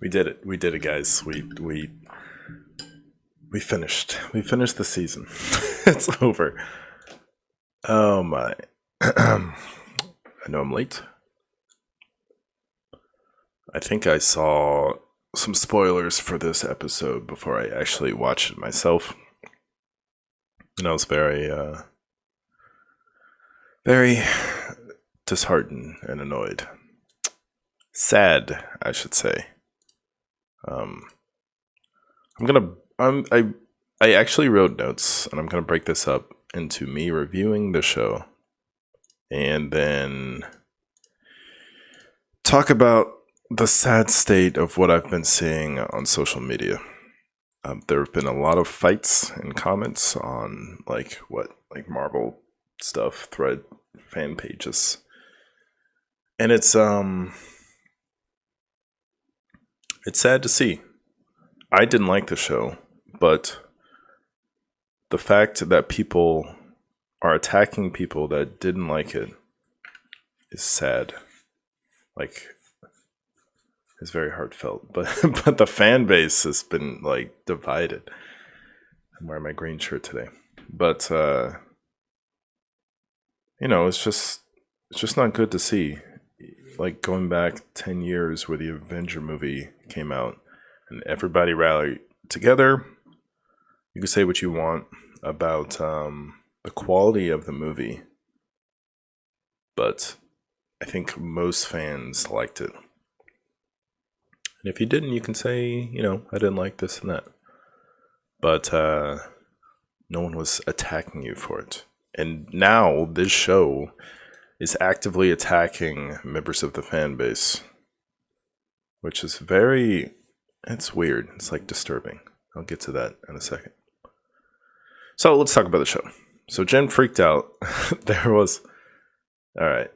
We did it. We did it, guys. We finished. We finished the season. It's over. Oh my. I know I'm late. I think I saw some spoilers for this episode before I actually watched it myself. And I was very disheartened and annoyed. Sad, I should say. Um, I'm gonna. I actually wrote notes, and I'm gonna break this up into me reviewing the show, and then talk about the sad state of what I've been seeing on social media. There have been a lot of fights and comments on like Marvel stuff, thread, fan pages, and it's sad to see. I didn't like the show, but the fact that people are attacking people that didn't like it is sad. Like, it's very heartfelt. But but the fan base has been like divided. I'm wearing my green shirt today. But it's just not good to see. Like going back 10 years where the Avenger movie came out and everybody rallied together. You can say what you want about the quality of the movie, but I think most fans liked it. And if you didn't, you can say, I didn't like this and that. But no one was attacking you for it. And now this show is actively attacking members of the fan base, which is it's weird. It's like disturbing. I'll get to that in a second. So let's talk about the show. So Jen freaked out. There was, all right.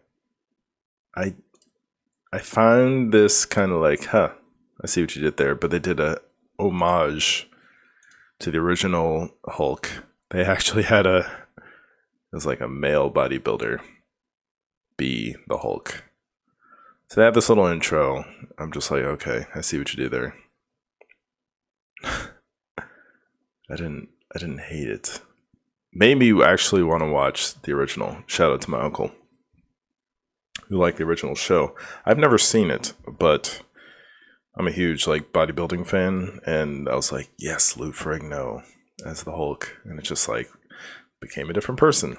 I find this kind of like, I see what you did there. But they did a homage to the original Hulk. They actually had it was like a male bodybuilder be the Hulk. So they have this little intro. I'm just like, okay, I see what you did there. I didn't hate it. Made me actually want to watch the original. Shout out to my uncle who liked the original show. I've never seen it, but I'm a huge like bodybuilding fan, and I was like, yes, Lou Ferrigno as the Hulk, and it just like became a different person.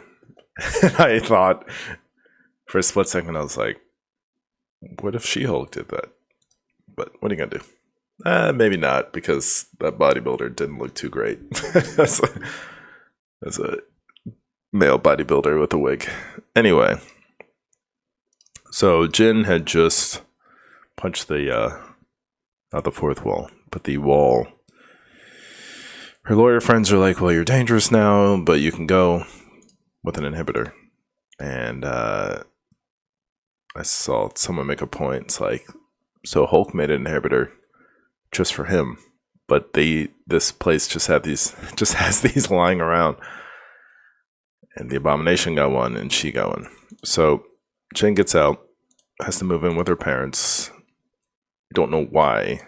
And I thought for a split second, I was like, what if She-Hulk did that? But what are you gonna do? Maybe not, because that bodybuilder didn't look too great. as a male bodybuilder with a wig. Anyway, so Jin had just punched the not the fourth wall, but the wall. Her lawyer friends are like, well, you're dangerous now, but you can go with an inhibitor. And I saw someone make a point. It's like, so Hulk made an inhibitor just for him, but this place just has these lying around, and the Abomination got one, and she got one. So Jen gets out, has to move in with her parents. Don't know why.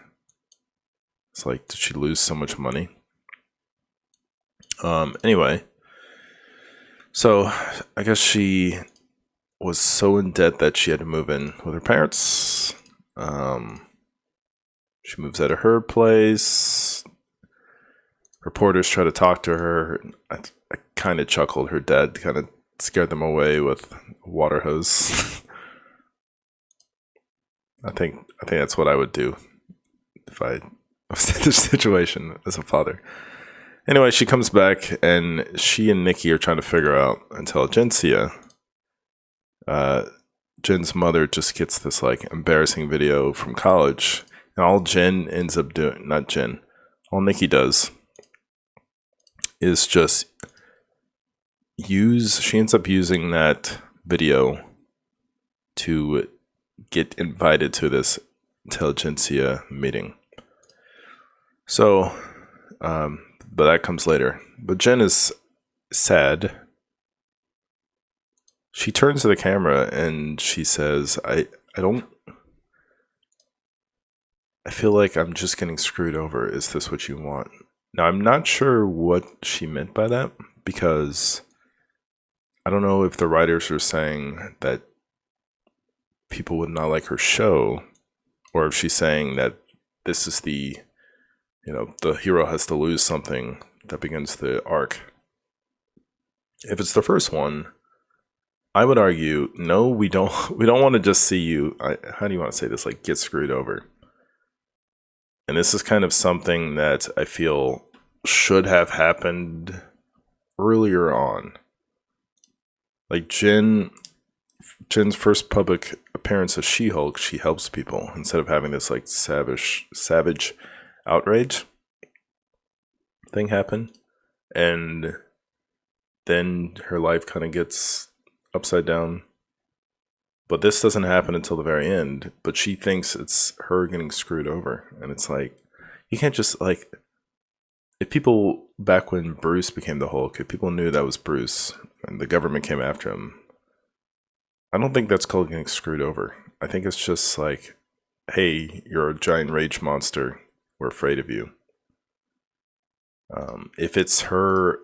It's like, did she lose so much money? Anyway, so I guess she was so in debt that she had to move in with her parents. She moves out of her place. Reporters try to talk to her. I kind of chuckled. Her dad kind of scared them away with a water hose. I think that's what I would do if I was in this situation as a father. Anyway, she comes back, and she and Nikki are trying to figure out Intelligencia. Jen's mother just gets this like embarrassing video from college, and all Jen ends up doing, not Jen, all Nikki does is just she ends up using that video to get invited to this Intelligencia meeting. So, but that comes later. But Jen is sad. She turns to the camera and she says, I don't I feel like I'm just getting screwed over. Is this what you want? Now, I'm not sure what she meant by that, because I don't know if the writers are saying that people would not like her show, or if she's saying that this is the, the hero has to lose something that begins the arc. If it's the first one, I would argue, no, we don't want to just see you, how do you want to say this, like, get screwed over. And this is kind of something that I feel should have happened earlier on. Like Jin's first public appearance as She-Hulk, she helps people instead of having this like savage outrage thing happen. And then her life kind of gets upside down. But this doesn't happen until the very end. But she thinks it's her getting screwed over. And it's like, you can't just, like, if people, back when Bruce became the Hulk, if people knew that was Bruce and the government came after him, I don't think that's called getting screwed over. I think it's just like, hey, you're a giant rage monster. We're afraid of you. If it's her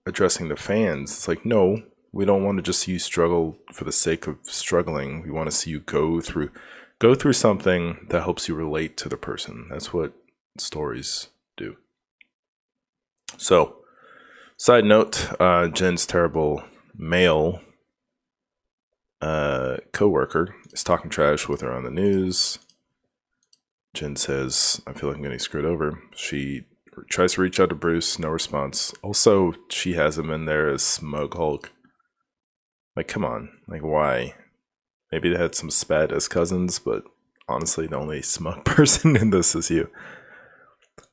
addressing the fans, it's like, no, we don't want to just see you struggle for the sake of struggling. We want to see you go through something that helps you relate to the person. That's what stories do. So, side note, Jin's terrible male co-worker is talking trash with her on the news. Jin says, I feel like I'm getting screwed over. She tries to reach out to Bruce, no response. Also, she has him in there as Smug Hulk. Like, come on. Like, why? Maybe they had some spat as cousins, but honestly, the only smug person in this is you.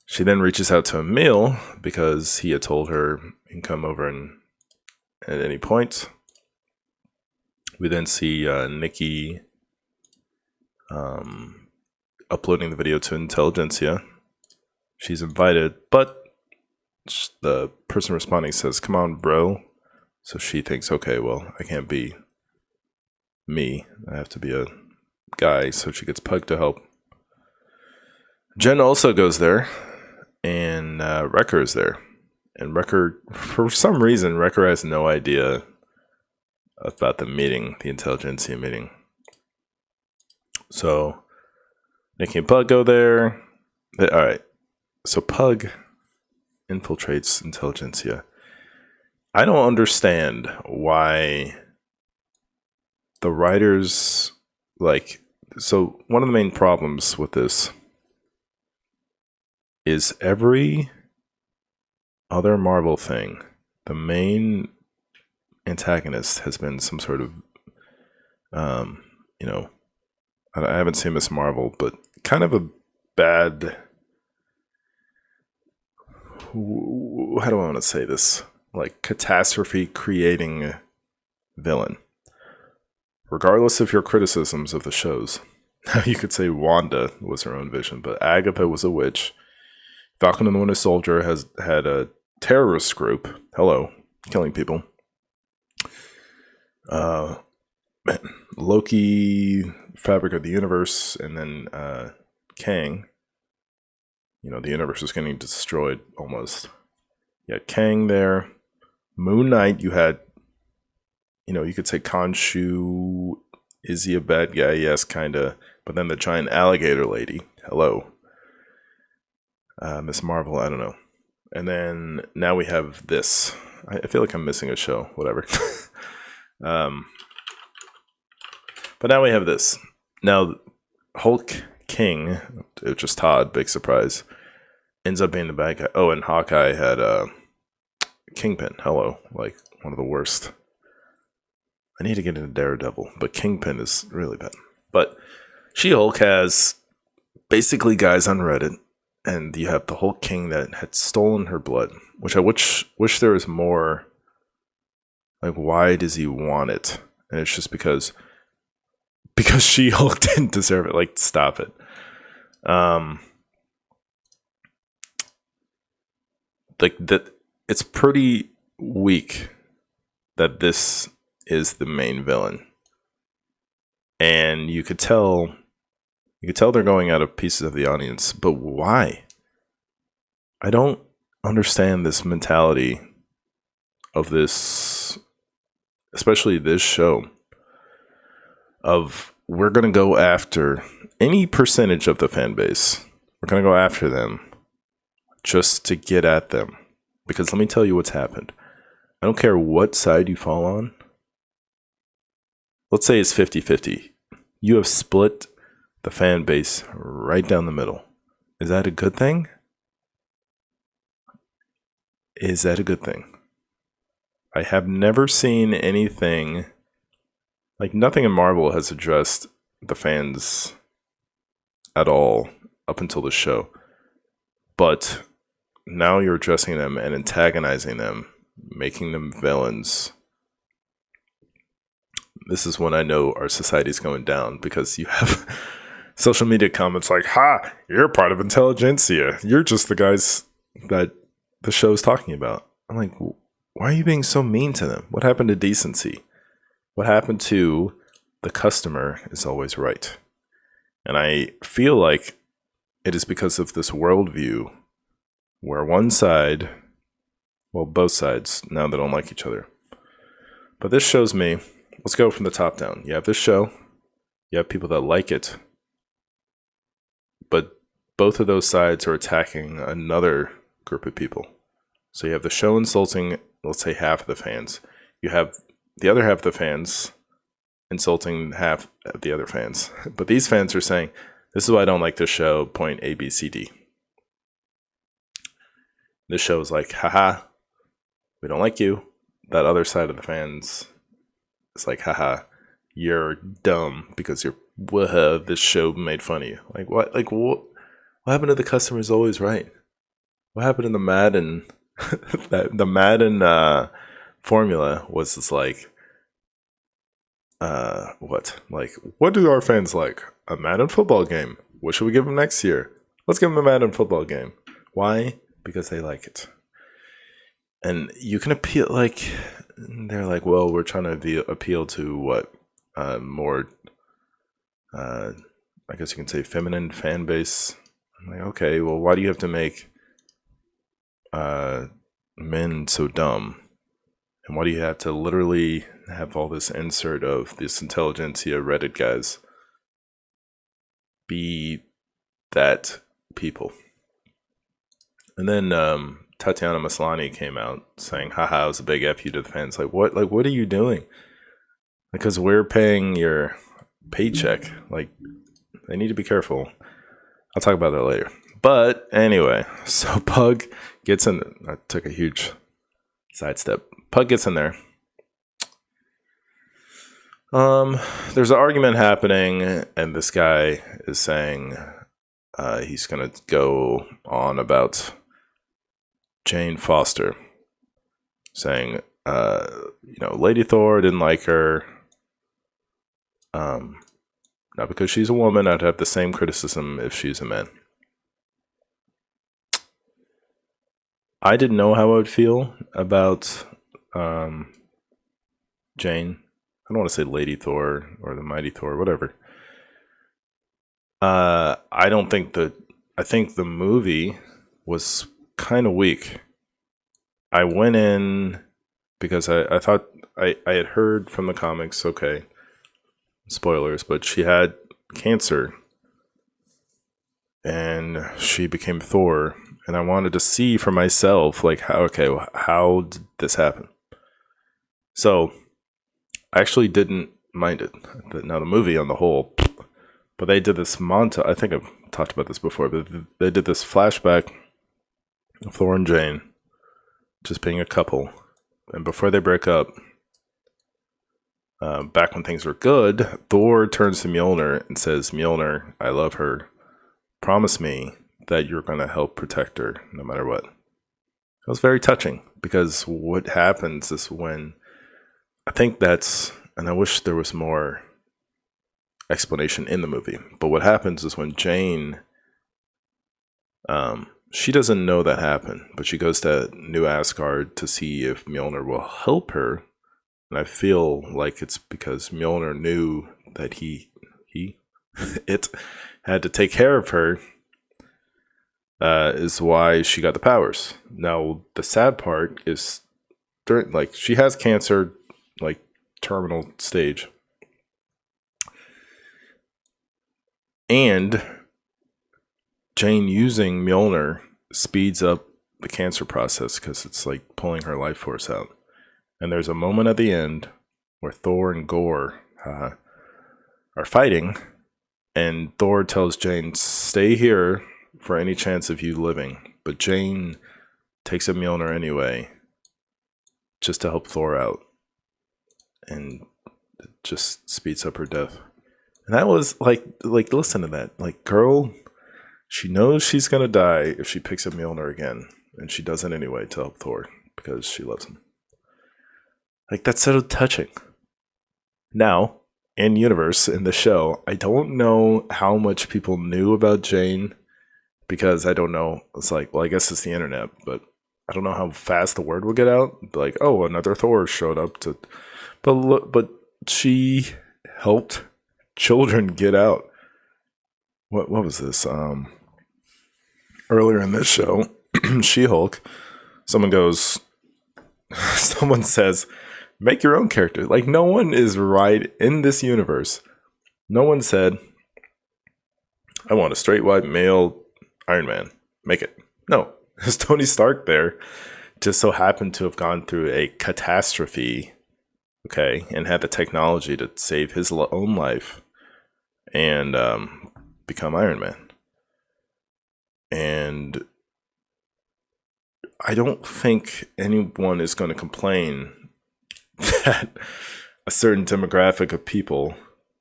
She then reaches out to Emil because he had told her he can come over at any point. We then see Nikki uploading the video to Intelligencia. She's invited, but the person responding says, come on, bro. So she thinks, okay, well, I can't be me. I have to be a guy. So she gets Pug to help. Jen also goes there, and Wrecker is there. And Wrecker, for some reason, Wrecker has no idea about the meeting, the Intelligencia meeting. So Nikki and Pug go there. All right. So Pug infiltrates Intelligencia. I don't understand why the writers, like, so one of the main problems with this is every other Marvel thing, the main antagonist has been some sort of, I haven't seen Miss Marvel, but kind of a bad, how do I want to say this? Like, catastrophe creating villain. Regardless of your criticisms of the shows, you could say Wanda was her own vision, but Agatha was a witch. Falcon and the Winter Soldier had a terrorist group. Hello, killing people. Loki, fabric of the universe, and then Kang. The universe was getting destroyed almost. You had Kang there. Moon Knight, you had, you could say Khonshu. Is he a bad guy? Yes, kind of. But then the giant alligator lady. Hello. Miss Marvel, I don't know. And then now we have this. I feel like I'm missing a show. Whatever. But now we have this. Now, Hulk King, which is Todd, big surprise, ends up being the bad guy. Oh, and Hawkeye had Kingpin. Hello. Like, one of the worst. I need to get into Daredevil, but Kingpin is really bad. But She-Hulk has basically guys on Reddit, and you have the Hulk King that had stolen her blood, which I wish there was more. Like, why does he want it? And it's just because She-Hulk didn't deserve it. Like, stop it. Like, that, it's pretty weak that this is the main villain. And you could tell You can tell they're going out of pieces of the audience, but why? I don't understand this mentality of this, especially this show, of we're going to go after any percentage of the fan base. We're going to go after them just to get at them. Because let me tell you what's happened. I don't care what side you fall on. Let's say it's 50-50. You have split the fan base right down the middle. Is that a good thing? Is that a good thing? I have never seen anything, like nothing in Marvel has addressed the fans at all up until the show. But now you're addressing them and antagonizing them, making them villains. This is when I know our society's going down, because you have social media comments like, ha, you're part of Intelligencia. You're just the guys that the show's talking about. I'm like, why are you being so mean to them? What happened to decency? What happened to the customer is always right? And I feel like it is because of this worldview where one side, well, both sides, now they don't like each other. But this shows me, let's go from the top down. You have this show, you have people that like it, but both of those sides are attacking another group of people. So you have the show insulting, let's say, half of the fans. You have the other half of the fans insulting half of the other fans. But these fans are saying, this is why I don't like this show, point A, B, C, D. This show is like, haha, we don't like you. That other side of the fans is like, haha, you're dumb because this show made fun of you. Like, what? Like, what happened to the customer is always right? What happened in the Madden? The Madden formula was just like, what? Like, what do our fans like? A Madden football game. What should we give them next year? Let's give them a Madden football game. Why? Because they like it. And you can appeal, like, they're like, well, we're trying to appeal to what? More, I guess you can say feminine fan base. I'm like, okay, well, why do you have to make men so dumb? And why do you have to literally have all this insert of this Intelligencia Reddit guys be that people? And then Tatiana Maslany came out saying, haha, it was a big F you to the fans. Like, what are you doing? Because we're paying your paycheck. Like, they need to be careful. I'll talk about that later. But anyway, so Pug gets in. I took a huge sidestep. Pug gets in there. There's an argument happening, and this guy is saying he's going to go on about Jane Foster, saying, Lady Thor didn't like her. Not because she's a woman, I'd have the same criticism if she's a man. I didn't know how I would feel about Jane. I don't want to say Lady Thor or the Mighty Thor, whatever. I think the movie was kind of weak. I went in because I thought I had heard from the comics, okay, spoilers, but she had cancer and she became Thor, and I wanted to see for myself, like, how did this happen? So I actually didn't mind it. Now the movie on the whole, but they did this montage. I think I've talked about this before, but they did this flashback of Thor and Jane just being a couple, and before they break up, back when things were good, Thor turns to Mjolnir and says, Mjolnir, I love her. Promise me that you're going to help protect her no matter what. It was very touching, because what happens is when, and I wish there was more explanation in the movie, but what happens is when Jane, she doesn't know that happened, but she goes to New Asgard to see if Mjolnir will help her. And I feel like it's because Mjolnir knew that it had to take care of her is why she got the powers. Now, the sad part is, like, she has cancer, like, terminal stage. And Jane using Mjolnir speeds up the cancer process because it's like pulling her life force out. And there's a moment at the end where Thor and Gore are fighting, and Thor tells Jane, stay here for any chance of you living. But Jane takes a Mjolnir anyway, just to help Thor out. And it just speeds up her death. And that was like listen to that. Like, girl, she knows she's gonna die if she picks up Mjolnir again. And she does it anyway to help Thor because she loves him. Like, that's so touching. Now, in universe, in the show, I don't know how much people knew about Jane because I don't know. It's like, well, I guess it's the internet, but I don't know how fast the word will get out. Like, oh, another Thor showed up to, but she helped children get out. What was this? Earlier in this show, She-Hulk, someone says, make your own character. Like, no one is right in this universe. No one said, I want a straight white male Iron Man. Make it. No. There's Tony Stark there. Just so happened to have gone through a catastrophe, okay, and had the technology to save his own life and become Iron Man. And I don't think anyone is going to complain that a certain demographic of people,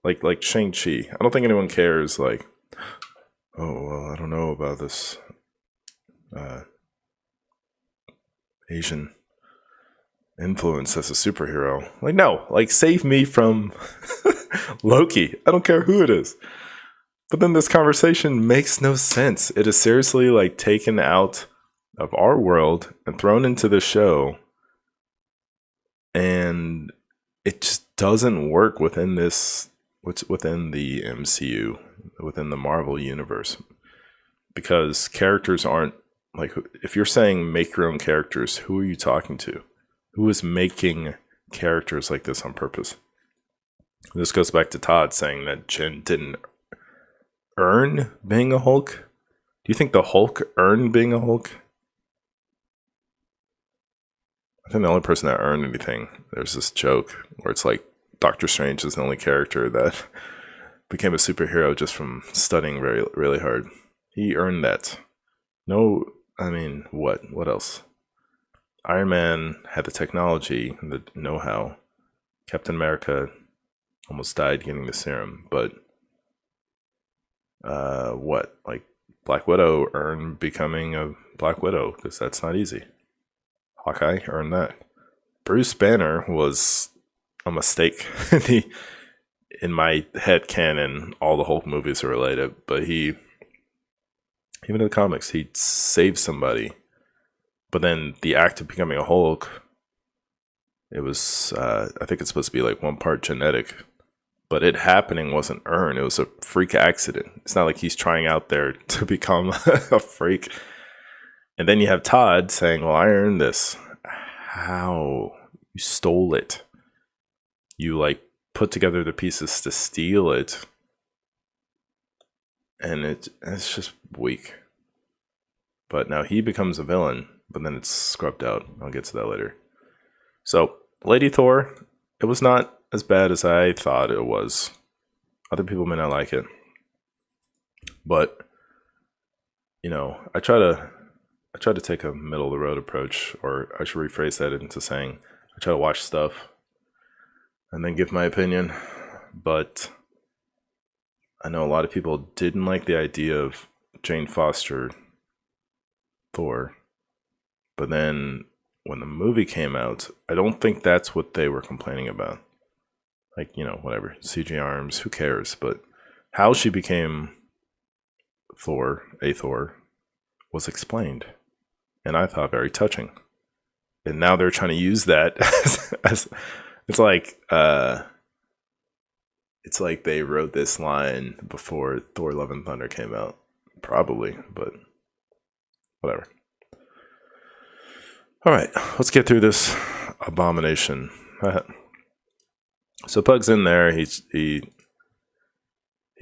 like ShangChi, I don't think anyone cares, like, oh, well, I don't know about this Asian influence as a superhero. Like, no, like, save me from Loki. I don't care who it is. But then this conversation makes no sense. It is seriously, like, taken out of our world and thrown into the show. And it just doesn't work within within the MCU, within the Marvel universe. Because characters aren't, like, if you're saying make your own characters, who are you talking to? Who is making characters like this on purpose? This goes back to Todd saying that Jen didn't earn being a Hulk. Do you think the Hulk earned being a Hulk? I think the only person that earned anything, there's this joke where it's like Doctor Strange is the only character that became a superhero just from studying really, really hard. He earned that. No, I mean, what else? Iron Man had the technology and the know-how. Captain America almost died getting the serum, but like, Black Widow earned becoming a Black Widow, because that's not easy. Hawkeye earned that. Bruce Banner was a mistake. In my head canon, all the Hulk movies are related, but even in the comics, he saved somebody. But then the act of becoming a Hulk, it was, I think it's supposed to be like one part genetic, but it happening wasn't earned. It was a freak accident. It's not like he's trying out there to become a freak. And then you have Todd saying, well, I earned this. How? You stole it. You, like, put together the pieces to steal it. And it's just weak. But now he becomes a villain, but then it's scrubbed out. I'll get to that later. So, Lady Thor, it was not as bad as I thought it was. Other people may not like it. But, you know, I try to take a middle of the road approach, or I should rephrase that into saying I try to watch stuff and then give my opinion. But I know a lot of people didn't like the idea of Jane Foster Thor. But then when the movie came out, I don't think that's what they were complaining about. Like, you know, whatever, CG arms, who cares? But how she became Thor, was explained. And I thought very touching. And now they're trying to use that as it's like, It's like they wrote this line before Thor: Love and Thunder came out, probably, but whatever. All right, let's get through this Abomination. So Pug's in there. He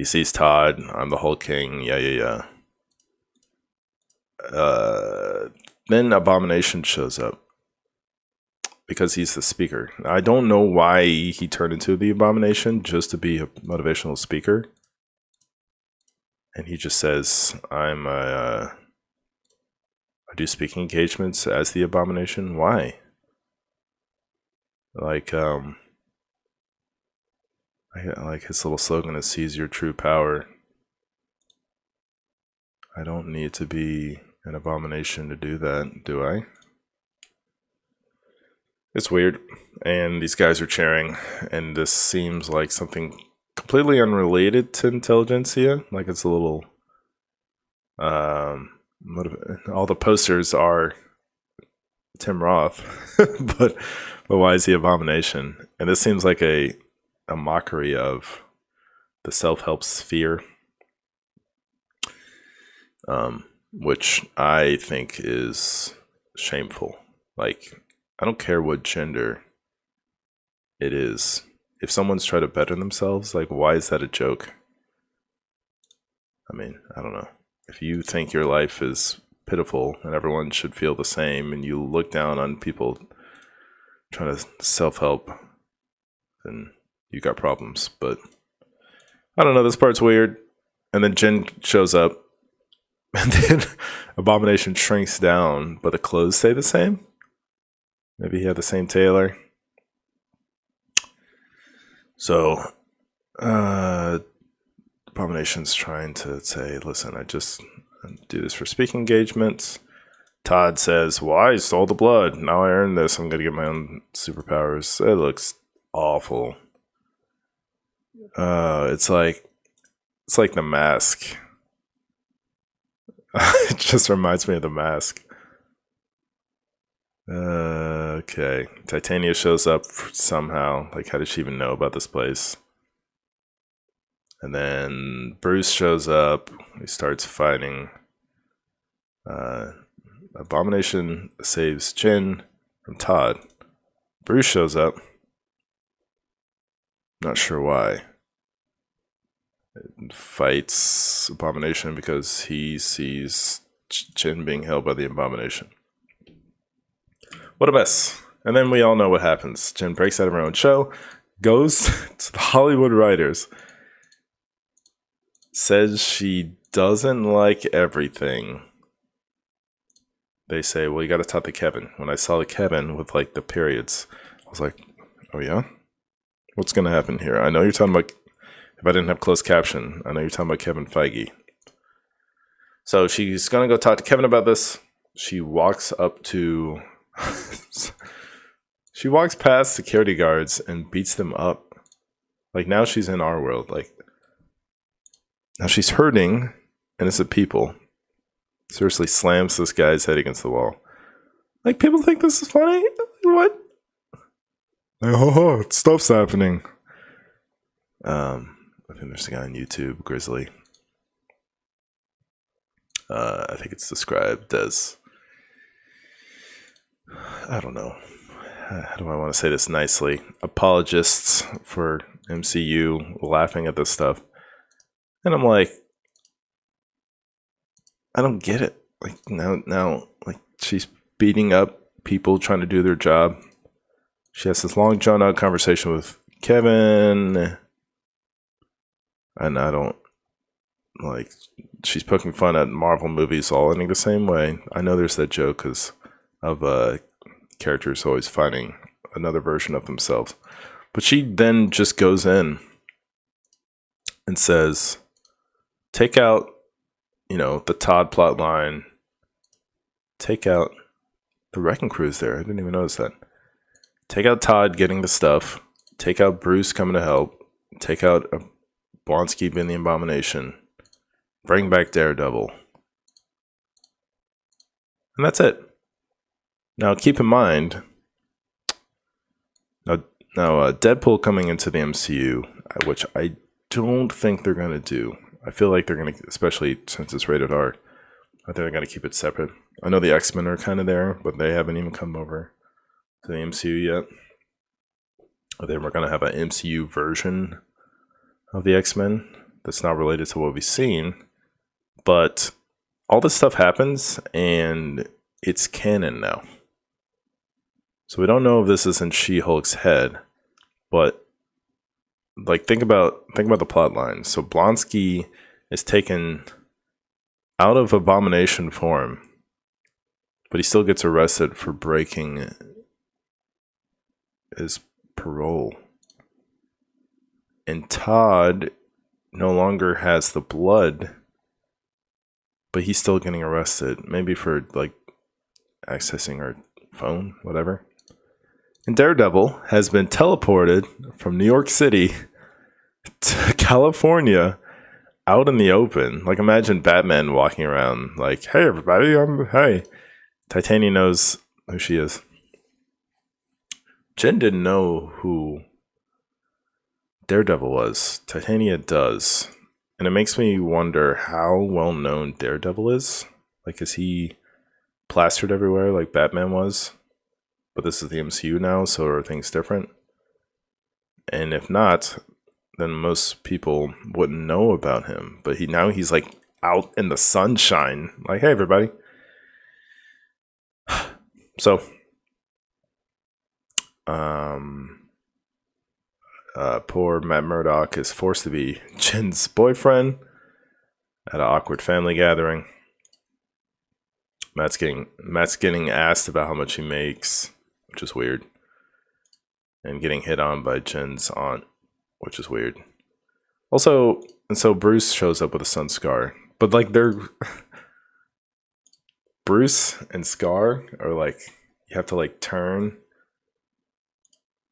sees Todd. I'm the Hulk King. Yeah. Then Abomination shows up because he's the speaker. I don't know why he turned into the Abomination just to be a motivational speaker. And he just says, I do speaking engagements as the Abomination. Why? Like his little slogan is "Seize your true power." I don't need to be an Abomination to do that, do I? It's weird, and these guys are cheering, and this seems like something completely unrelated to Intelligencia. Like it's a little, all the posters are Tim Roth, but why is he Abomination? And this seems like a mockery of the self-help sphere, which I think is shameful. Like, I don't care what gender it is. If someone's trying to better themselves, like, why is that a joke? I mean, I don't know. If you think your life is pitiful and everyone should feel the same, and you look down on people trying to self-help, then you got problems. But I don't know, this part's weird. And then Jin shows up, and then Abomination shrinks down, but the clothes stay the same. Maybe he had the same tailor. So Abomination's trying to say, listen, I just do this for speaking engagements. Todd says, well, I stole the blood. Now I earned this. I'm going to get my own superpowers. It looks awful. It's like The Mask. It just reminds me of The Mask. Okay. Titania shows up somehow. Like, how did she even know about this place? And then Bruce shows up. He starts fighting. Abomination saves Jin from Todd. Bruce shows up. Not sure why. Fights Abomination because he sees Jin being held by the Abomination. What a mess. And then we all know what happens. Jin breaks out of her own show, goes to the Hollywood writers, says she doesn't like everything. They say, well, you got to talk to Kevin. When I saw the Kevin with like the periods, I was like, oh yeah? What's going to happen here? I know you're talking about, if I didn't have closed caption, I know you're talking about Kevin Feige. So she's going to go talk to Kevin about this. She walks up to, she walks past security guards and beats them up. Like, now she's in our world. Like, now she's hurting innocent people. Seriously slams this guy's head against the wall. Like, people think this is funny? What? Like, oh, stuff's happening. I think there's a guy on YouTube, Grizzly. I think it's described as, I don't know, how do I want to say this nicely? Apologists for MCU laughing at this stuff. And I'm like, I don't get it. Like, now, like, she's beating up people trying to do their job. She has this long, drawn-out conversation with Kevin. And I don't, like, she's poking fun at Marvel movies all ending the same way. I know there's that joke because of characters always finding another version of themselves. But she then just goes in and says, take out, you know, the Todd plot line. Take out the Wrecking Crew's there. I didn't even notice that. Take out Todd getting the stuff. Take out Bruce coming to help. Take out Blonsky being the Abomination. Bring back Daredevil. And that's it. Now, keep in mind, now Deadpool coming into the MCU, which I don't think they're going to do. I feel like they're going to, especially since it's rated R, I think they're going to keep it separate. I know the X-Men are kind of there, but they haven't even come over to the MCU yet. I think we're going to have an MCU version of the X-Men that's not related to what we've seen. But all this stuff happens, and it's canon now. So we don't know if this is in She-Hulk's head, but like think about the plot line. So Blonsky is taken out of Abomination form, but he still gets arrested for breaking his parole. And Todd no longer has the blood, but he's still getting arrested, maybe for like accessing her phone, whatever. And Daredevil has been teleported from New York City to California out in the open. Like, imagine Batman walking around like, hey, everybody, hey. Titania knows who she is. Jen didn't know who Daredevil was. Titania does. And it makes me wonder how well known Daredevil is. Like, is he plastered everywhere like Batman was? But this is the MCU now, so are things different? And if not, then most people wouldn't know about him. But he's like out in the sunshine. Like, hey, everybody. So, poor Matt Murdock is forced to be Jin's boyfriend at an awkward family gathering. Matt's getting asked about how much he makes, which is weird, and getting hit on by Jin's aunt, which is weird. Also, and so Bruce shows up with a sun scar, but like they're Bruce and Scar are like, you have to like turn,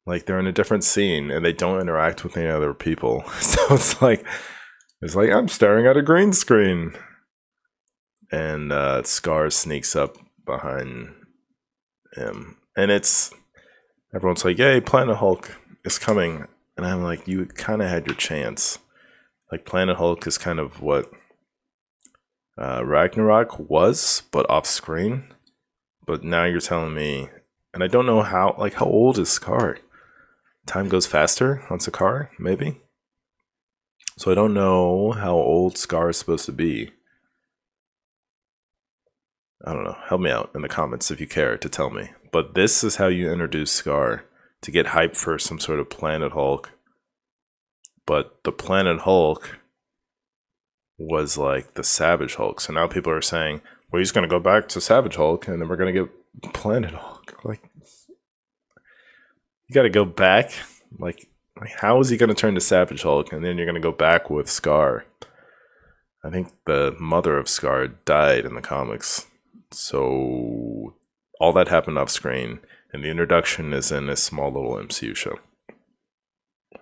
like they're in a different scene and they don't interact with any other people. So it's like I'm staring at a green screen. And Scar sneaks up behind him. And everyone's like, yay, Planet Hulk is coming. And I'm like, you kind of had your chance. Like, Planet Hulk is kind of what Ragnarok was, but off screen. But now you're telling me, and I don't know how old is Scar? Time goes faster on Sakaar, maybe? So I don't know how old Scar is supposed to be. I don't know. Help me out in the comments if you care to tell me. But this is how you introduce Scar to get hype for some sort of Planet Hulk. But the Planet Hulk was like the Savage Hulk. So now people are saying, well, he's going to go back to Savage Hulk and then we're going to get Planet Hulk. Like, you got to go back? Like, how is he going to turn to Savage Hulk and then you're going to go back with Scar? I think the mother of Scar died in the comics. So all that happened off screen, and the introduction is in a small little MCU show.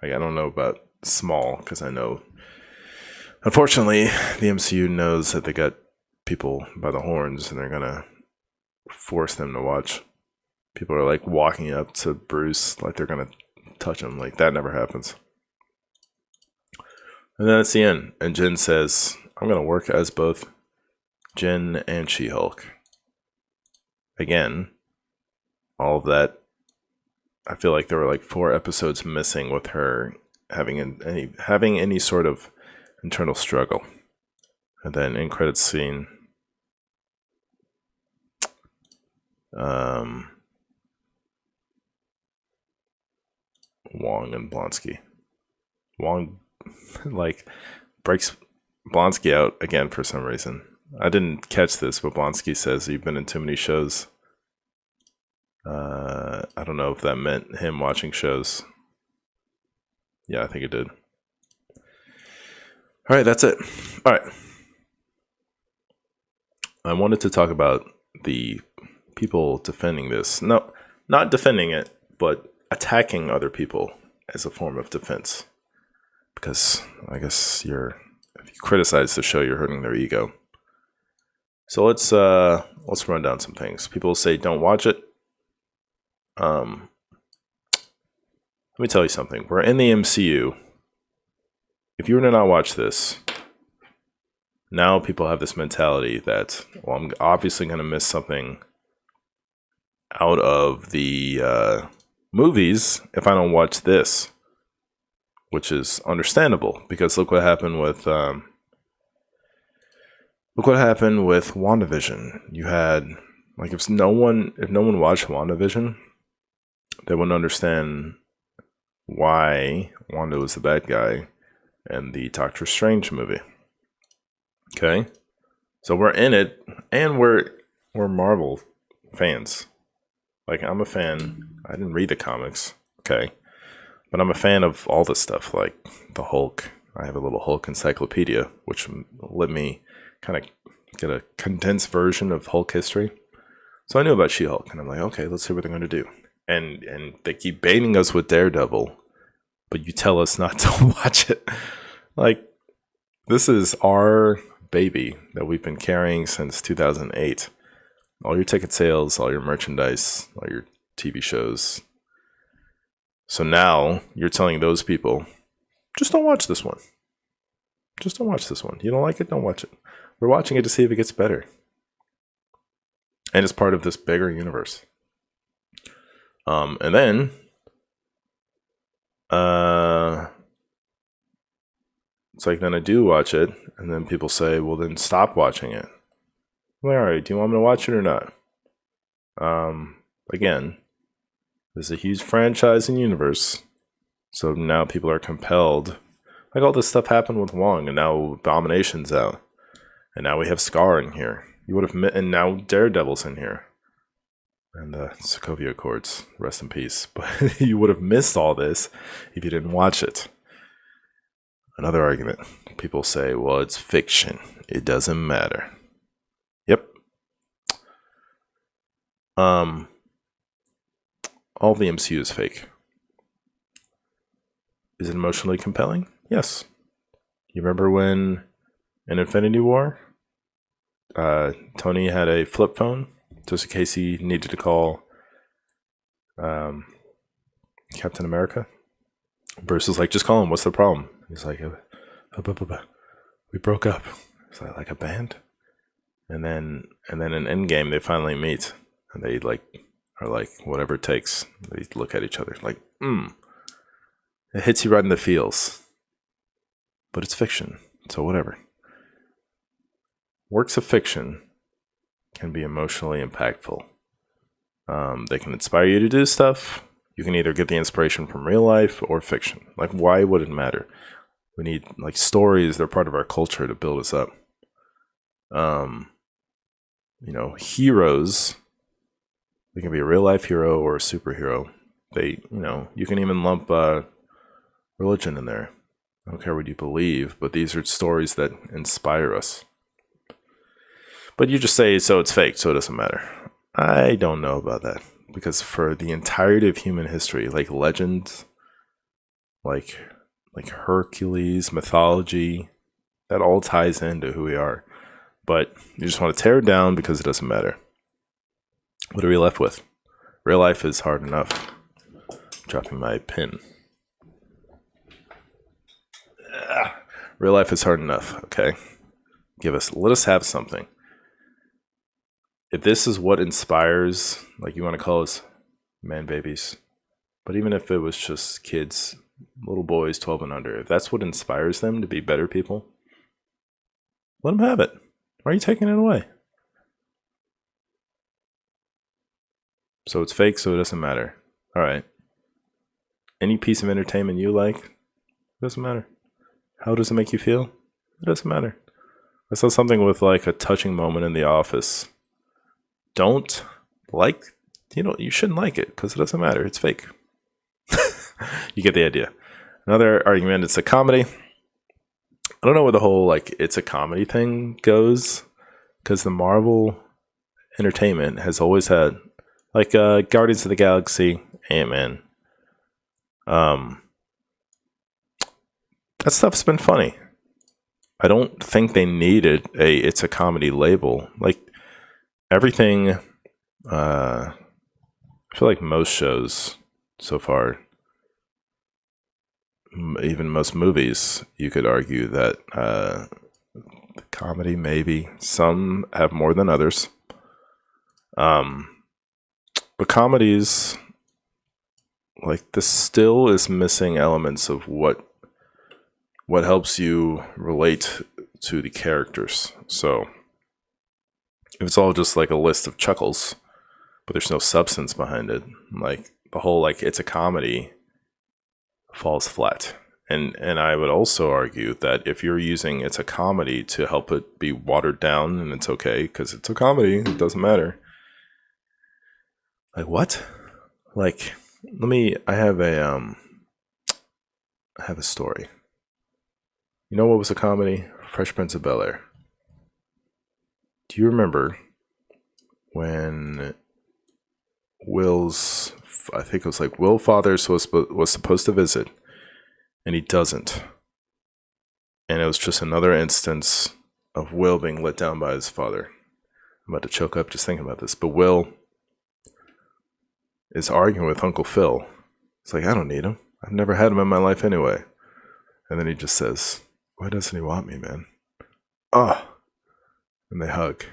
Like, I don't know about small, because I know, unfortunately, the MCU knows that they got people by the horns, and they're gonna force them to watch. People are like walking up to Bruce like they're gonna touch him. Like, that never happens. And then it's the end, and Jin says, I'm gonna work as both Jin and She-Hulk. Again, all of that, I feel like there were like 4 episodes missing with her having any sort of internal struggle. And then in credits scene, Wong and Blonsky. Wong like breaks Blonsky out again for some reason. I didn't catch this, but Blonsky says you've been in too many shows. I don't know if that meant him watching shows. Yeah, I think it did. All right, that's it. All right. I wanted to talk about the people defending this. No, not defending it, but attacking other people as a form of defense. Because I guess if you criticize the show, you're hurting their ego. So let's run down some things. People say don't watch it. Let me tell you something. We're in the MCU, if you were to not watch this, now people have this mentality that, well, I'm obviously going to miss something out of the movies if I don't watch this, which is understandable because look what happened with WandaVision. You had like if no one watched WandaVision, they wouldn't understand why Wanda was the bad guy in the Doctor Strange movie. Okay, so we're in it, and we're Marvel fans. Like, I'm a fan. I didn't read the comics, okay, but I'm a fan of all this stuff, like the Hulk. I have a little Hulk encyclopedia, which let me kind of get a condensed version of Hulk history. So I knew about She-Hulk, and I'm like, okay, let's see what they're going to do. And they keep baiting us with Daredevil, but you tell us not to watch it. Like, this is our baby that we've been carrying since 2008. All your ticket sales, all your merchandise, all your TV shows. So now you're telling those people, just don't watch this one. Just don't watch this one. You don't like it? Don't watch it. We're watching it to see if it gets better. And it's part of this bigger universe. And then it's like, then I do watch it, and then people say, well, then stop watching it. Well, all right, do you want me to watch it or not? Again, there's a huge franchise and universe, so now people are compelled. Like, all this stuff happened with Wong, and now Abomination's out, and now we have Scar in here. You would have, and now Daredevil's in here, and the Sokovia Accords, rest in peace. But you would have missed all this if you didn't watch it. Another argument. People say, well, it's fiction. It doesn't matter. Yep. All the MCU is fake. Is it emotionally compelling? Yes. You remember when in Infinity War, Tony had a flip phone just in case he needed to call Captain America? Bruce was like, just call him. What's the problem? He's like, we broke up. Is that like a band? And then in Endgame, they finally meet, and they like are like, whatever it takes. They look at each other like, it hits you right in the feels. But it's fiction, so whatever. Works of fiction can be emotionally impactful. They can inspire you to do stuff. You can either get the inspiration from real life or fiction. Like, why would it matter? We need, like, stories. They're part of our culture to build us up. Heroes. They can be a real life hero or a superhero. You can even lump religion in there. I don't care what you believe, but these are stories that inspire us. But you just say, so it's fake, so it doesn't matter. I don't know about that. Because for the entirety of human history, like legends, like Hercules, mythology, that all ties into who we are. But you just want to tear it down because it doesn't matter. What are we left with? Real life is hard enough. Dropping my pen. Real life is hard enough, okay? Let us have something. If this is what inspires, like, you want to call us man babies, but even if it was just kids, little boys 12 and under, if that's what inspires them to be better people, let them have it. Why are you taking it away? So it's fake, so it doesn't matter. All right. Any piece of entertainment you like, it doesn't matter. How does it make you feel? It doesn't matter. I saw something with like a touching moment in The Office. Don't like, you shouldn't like it because it doesn't matter. It's fake. You get the idea. Another argument, it's a comedy. I don't know where the whole, like, it's a comedy thing goes, because the Marvel entertainment has always had, like, Guardians of the Galaxy, Ant-Man. That stuff's been funny. I don't think they needed it's a comedy label. Like, everything, I feel like most shows so far even most movies, you could argue that comedy, maybe some have more than others. But comedies, like, this still is missing elements of what helps you relate to the characters. So if it's all just like a list of chuckles, but there's no substance behind it, like the whole like it's a comedy falls flat. And I would also argue that if you're using it's a comedy to help it be watered down, and it's okay because it's a comedy, it doesn't matter. Like what? Like I have a story. You know what was a comedy? Fresh Prince of Bel-Air. Do you remember when Will's, I think it was like Will Fathers was supposed to visit, and he doesn't. And it was just another instance of Will being let down by his father. I'm about to choke up just thinking about this. But Will is arguing with Uncle Phil. It's like, I don't need him. I've never had him in my life anyway. And then he just says, why doesn't he want me, man? Ah. Oh. And they hug.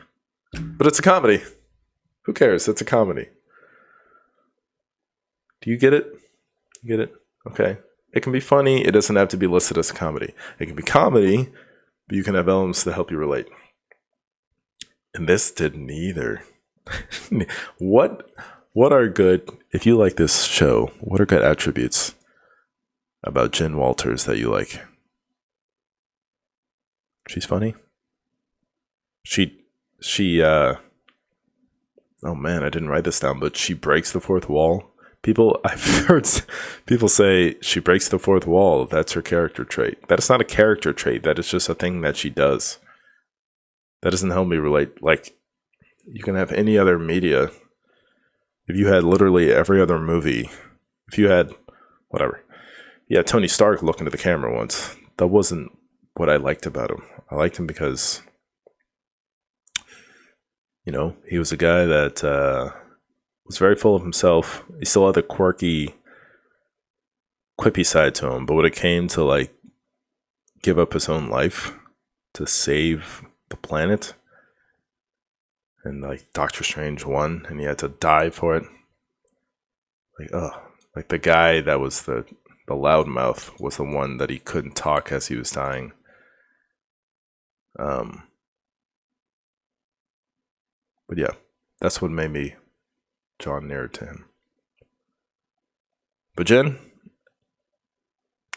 But it's a comedy. Who cares? It's a comedy. Do you get it? You get it? Okay. It can be funny. It doesn't have to be listed as a comedy. It can be comedy, but you can have elements that help you relate. And this didn't either. What are good, if you like this show, what are good attributes about Jen Walters that you like? She's funny. Oh man, I didn't write this down, but she breaks the fourth wall. I've heard people say she breaks the fourth wall. That's her character trait. That is not a character trait. That is just a thing that she does. That doesn't help me relate. Like, you can have any other media. If you had literally every other movie, if you had whatever. Yeah, Tony Stark look into the camera once. That wasn't what I liked about him. I liked him because, you know, he was a guy that was very full of himself. He still had the quirky, quippy side to him. But when it came to, like, give up his own life to save the planet, and, like, Doctor Strange won, and he had to die for it. Like the guy that was the loudmouth was the one that he couldn't talk as he was dying. But yeah, that's what made me draw nearer to him. But Jen,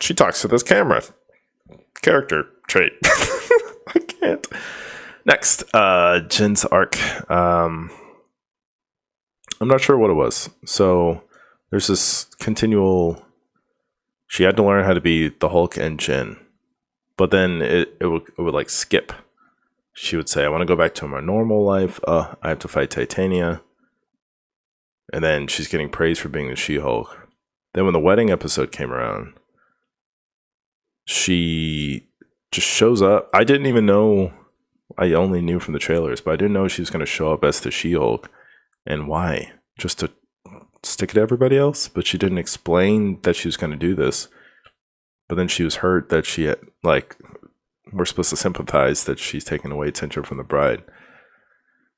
she talks to this camera. Character trait. I can't. Next, Jins Arc. I'm not sure what it was. So there's this continual. She had to learn how to be the Hulk and Jin, but then it would like skip. She would say, "I want to go back to my normal life. I have to fight Titania." And then she's getting praised for being the She-Hulk. Then when the wedding episode came around, she just shows up. I didn't even know. I only knew from the trailers, but I didn't know she was going to show up as the She-Hulk. And why? Just to stick it to everybody else? But she didn't explain that she was going to do this. But then she was hurt that she had, like, we're supposed to sympathize that she's taking away attention from the bride.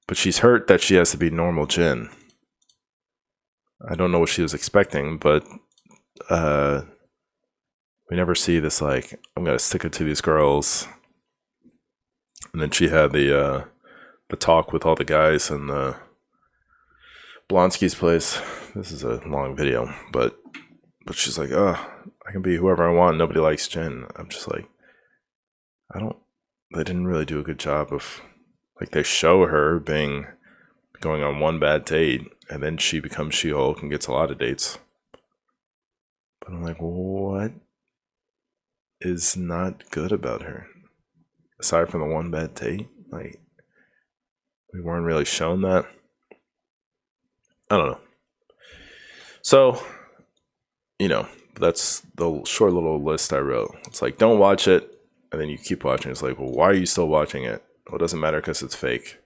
But she's hurt that she has to be normal Jin. I don't know what she was expecting, but we never see this, like, I'm going to stick it to these girls. And then she had the talk with all the guys in the Blonsky's place. This is a long video, but she's like, I can be whoever I want. Nobody likes Jen. I'm just like, they didn't really do a good job of, like, they show her going on one bad date, and then she becomes She-Hulk and gets a lot of dates. But I'm like, what is not good about her? Aside from the one bad date, like, we weren't really shown that. I don't know. So, you know, that's the short little list I wrote. It's like, don't watch it, and then you keep watching. It's like, well, why are you still watching it? Well, it doesn't matter because it's fake.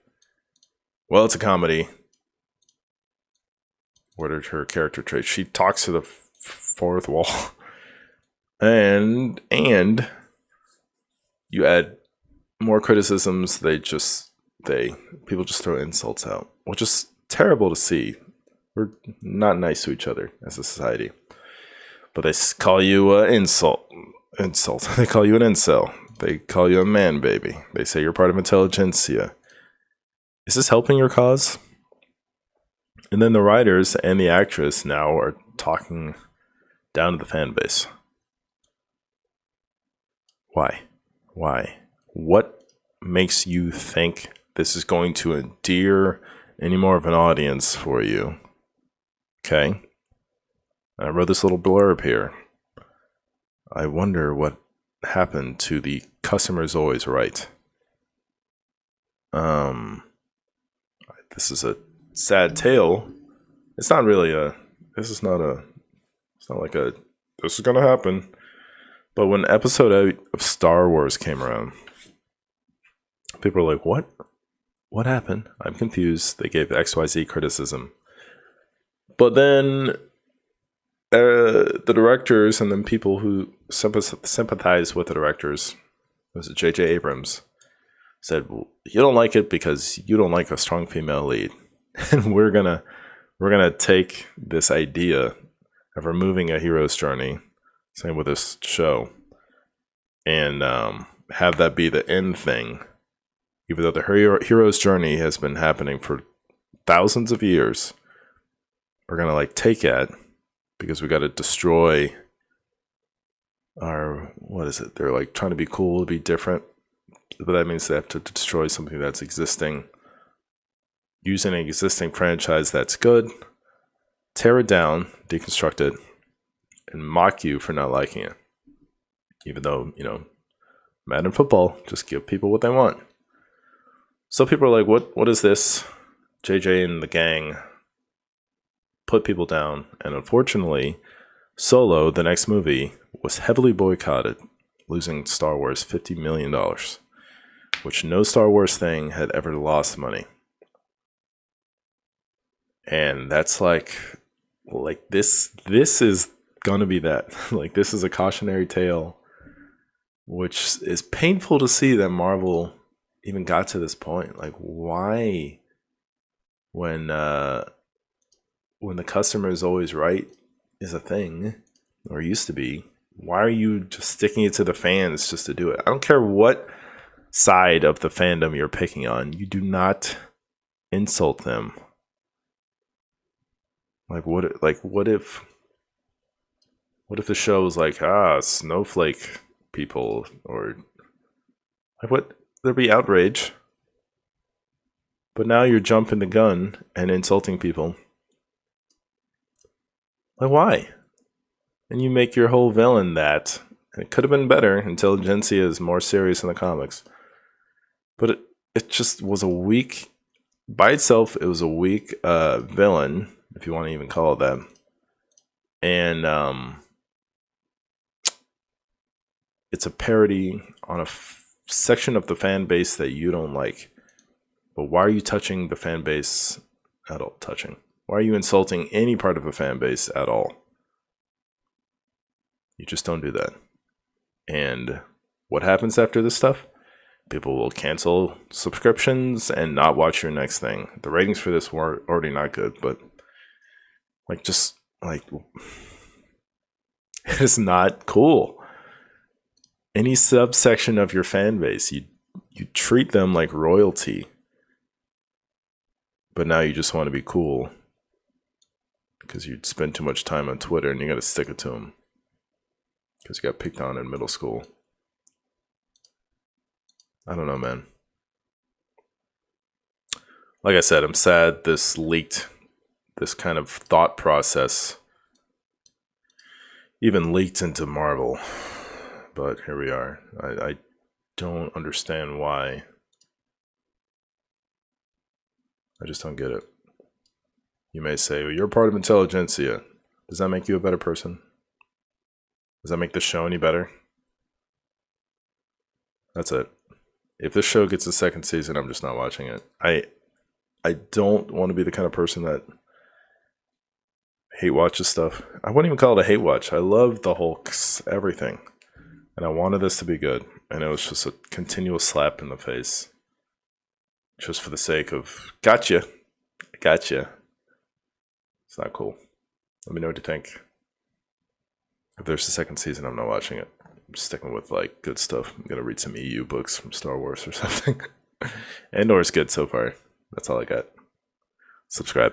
Well, it's a comedy. What are her character traits? She talks to the fourth wall. and you add more criticisms. People just throw insults out, which is terrible to see. We're not nice to each other as a society. But they call you an insult. They call you an incel. They call you a man baby. They say you're part of Intelligencia. Is this helping your cause? And then the writers and the actress now are talking down to the fan base. Why? What makes you think this is going to endear any more of an audience for you? Okay. I wrote this little blurb here. I wonder what happened to the customer's always right. This is a sad tale. It's not really this is not this is gonna happen. But when episode 8 of Star Wars came around, people were like, what? What happened? I'm confused. They gave XYZ criticism. But then the directors and then people who sympathize with the directors, was it J.J. Abrams, said, well, you don't like it because you don't like a strong female lead. And we're gonna take this idea of removing a hero's journey, same with this show, and have that be the end thing. Even though the hero's journey has been happening for thousands of years, we're gonna take it because we got to destroy our, what is it? They're trying to be cool, to be different, but that means they have to destroy something that's existing. Use an existing franchise that's good, tear it down, deconstruct it, and mock you for not liking it. Even though, Madden football, just give people what they want. So people are like, what is this? JJ and the gang put people down. And unfortunately, Solo, the next movie, was heavily boycotted, losing Star Wars $50 million, which no Star Wars thing had ever lost money. And that's this is gonna be that. This is a cautionary tale, which is painful to see that Marvel even got to this point. Why, when the customer is always right is a thing, or used to be, why are you just sticking it to the fans just to do it? I don't care what side of the fandom you're picking on. You do not insult them. What if the show was snowflake people, or what? There'd be outrage. But now you're jumping the gun and insulting people. Why? And you make your whole villain that. And it could have been better. Intelligencia is more serious in the comics. But it just was a weak, by itself, it was a weak villain, if you want to even call it that. And it's a parody on a section of the fan base that you don't like. But why are you touching the fan base at all? Why are you insulting any part of a fan base at all? You just don't do that. And what happens after this stuff? People will cancel subscriptions and not watch your next thing. The ratings for this were already not good, but it is not cool. Any subsection of your fan base, you treat them like royalty. But now you just want to be cool because you spend too much time on Twitter and you got to stick it to them because you got picked on in middle school. I don't know, man. Like I said, I'm sad this kind of thought process even leaked into Marvel. But here we are. I don't understand why. I just don't get it. You may say, well, you're part of Intelligencia. Does that make you a better person? Does that make the show any better? That's it. If this show gets a second season, I'm just not watching it. I don't want to be the kind of person that hate watches stuff. I wouldn't even call it a hate watch. I love the Hulk's everything. And I wanted this to be good. And it was just a continual slap in the face. Just for the sake of, gotcha. Gotcha. It's not cool. Let me know what you think. If there's a second season, I'm not watching it. I'm sticking with like good stuff. I'm gonna read some EU books from Star Wars or something. Andor's good so far. That's all I got. Subscribe.